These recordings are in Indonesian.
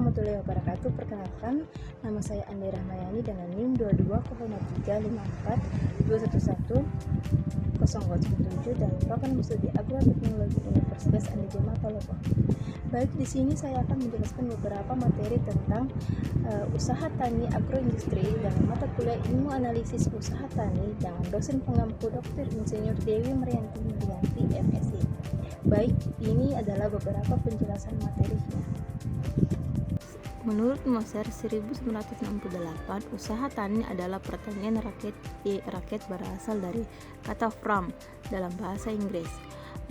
warahmatullahi wabarakatuh. Perkenalkan, nama saya Andi Rahmayani dengan NIM 22,354211007 dan merupakan studi agroteknologi Universitas Andi Jema Palopo. Baik, di sini saya akan menjelaskan beberapa materi tentang usaha tani agroindustri dalam mata kuliah ilmu analisis usaha tani dengan dosen pengampu Dr. Insinyur Dewi Marianti Murianti MSc. Baik, ini adalah beberapa penjelasan materinya. Menurut Moser 1968, usaha tani adalah pertanian rakyat berasal dari kata farm dalam bahasa Inggris.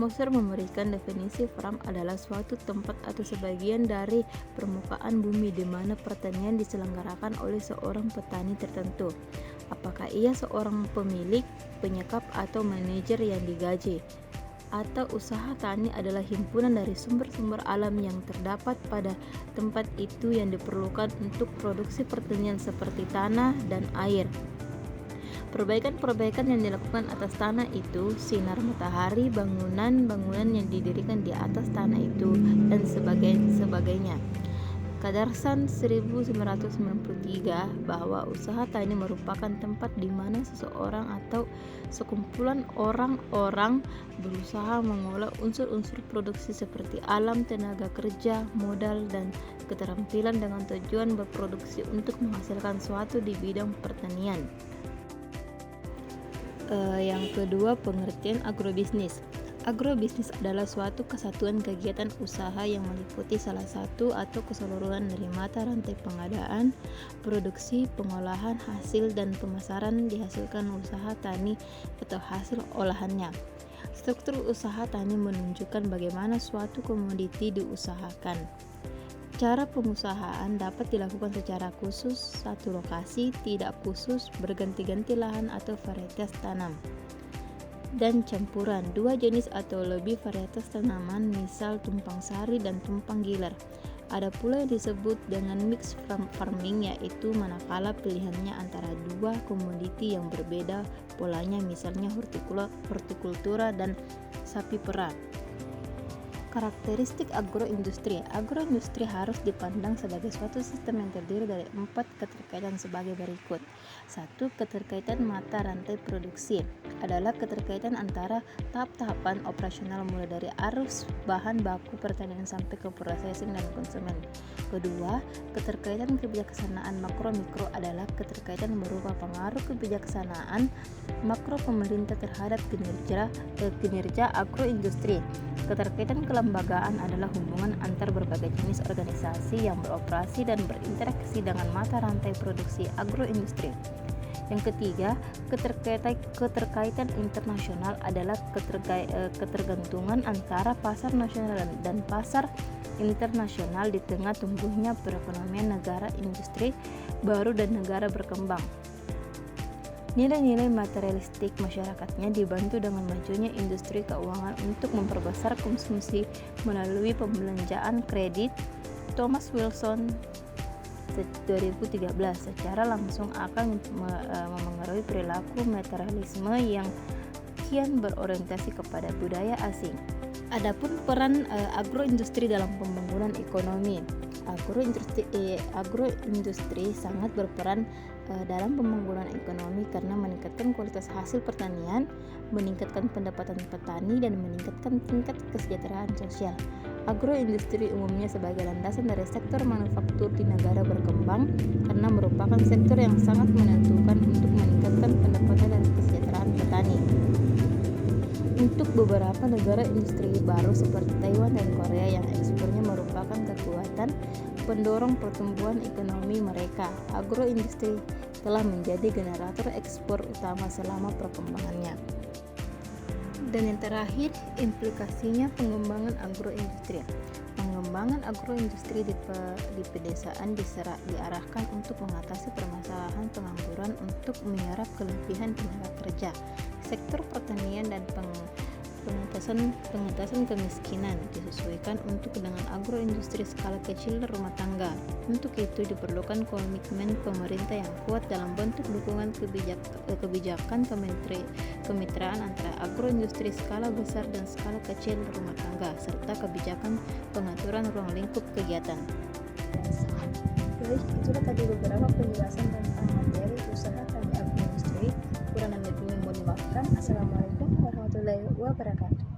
Moser memberikan definisi farm adalah suatu tempat atau sebagian dari permukaan bumi di mana pertanian diselenggarakan oleh seorang petani tertentu. Apakah ia seorang pemilik, penyekap, atau manajer yang digaji? Atau usaha tani adalah himpunan dari sumber-sumber alam yang terdapat pada tempat itu yang diperlukan untuk produksi pertanian seperti tanah dan air. Perbaikan-perbaikan yang dilakukan atas tanah itu, sinar matahari, bangunan-bangunan yang didirikan di atas tanah itu, dan sebagainya. Kadarsan 1993 bahwa usaha tani merupakan tempat di mana seseorang atau sekumpulan orang-orang berusaha mengolah unsur-unsur produksi seperti alam, tenaga kerja, modal, dan keterampilan dengan tujuan berproduksi untuk menghasilkan sesuatu di bidang pertanian. Yang kedua, pengertian agrobisnis. Agrobisnis adalah suatu kesatuan kegiatan usaha yang meliputi salah satu atau keseluruhan dari mata rantai pengadaan, produksi, pengolahan, hasil, dan pemasaran dihasilkan usaha tani atau hasil olahannya. Struktur usaha tani menunjukkan bagaimana suatu komoditi diusahakan. Cara pengusahaan dapat dilakukan secara khusus, satu lokasi, tidak khusus, berganti-ganti lahan atau varietas tanam. Dan campuran, dua jenis atau lebih varietas tanaman, misal tumpang sari dan tumpang gilir. Ada pula yang disebut dengan mixed farming, yaitu manakala pilihannya antara dua komoditi yang berbeda polanya, misalnya hortikultura dan sapi perah. Karakteristik agroindustri. Agroindustri harus dipandang sebagai suatu sistem yang terdiri dari 4 keterkaitan sebagai berikut. 1. Keterkaitan mata rantai produksi adalah keterkaitan antara tahap-tahapan operasional mulai dari arus bahan baku pertanian sampai ke processing dan konsumen. Kedua, keterkaitan kebijaksanaan makro-mikro adalah keterkaitan berupa pengaruh kebijaksanaan makro pemerintah terhadap kinerja agroindustri. Keterkaitan kelembagaan adalah hubungan antar berbagai jenis organisasi yang beroperasi dan berinteraksi dengan mata rantai produksi agroindustri. Yang ketiga, keterkaitan internasional adalah ketergantungan antara pasar nasional dan pasar internasional di tengah tumbuhnya perekonomian negara industri baru dan negara berkembang. Nilai-nilai materialistik masyarakatnya dibantu dengan majunya industri keuangan untuk memperbesar konsumsi melalui pembelanjaan kredit. Thomas Wilson 2013 secara langsung akan memengaruhi perilaku materialisme yang kian berorientasi kepada budaya asing. Adapun peran agroindustri dalam pembangunan ekonomi. Agroindustri sangat berperan dalam pembangunan ekonomi karena meningkatkan kualitas hasil pertanian, meningkatkan pendapatan petani, dan meningkatkan tingkat kesejahteraan sosial. Agroindustri umumnya sebagai landasan dari sektor manufaktur di negara berkembang karena merupakan sektor yang sangat menentukan untuk meningkatkan pendapatan dan kesejahteraan petani. Untuk beberapa negara industri baru seperti Taiwan dan Korea yang ekspornya merupakan kekuatan pendorong pertumbuhan ekonomi mereka, agroindustri telah menjadi generator ekspor utama selama perkembangannya. Dan yang terakhir, implikasinya pengembangan agroindustri. Pengembangan agroindustri di pedesaan diarahkan untuk mengatasi permasalahan pengangguran untuk menyerap kelebihan tenaga kerja. Sektor pertanian dan pengentasan kemiskinan disesuaikan untuk dengan agroindustri skala kecil rumah tangga. Untuk itu diperlukan komitmen pemerintah yang kuat dalam bentuk dukungan kebijakan kemitraan antara agroindustri skala besar dan skala kecil rumah tangga serta kebijakan pengaturan ruang lingkup kegiatan. Baik, itulah tadi beberapa penjelasan tentang materi usaha tani agroindustri. Kurang dan lebihnya mohon dimaafkan. Assalamualaikum warahmatullahi wabarakatuh.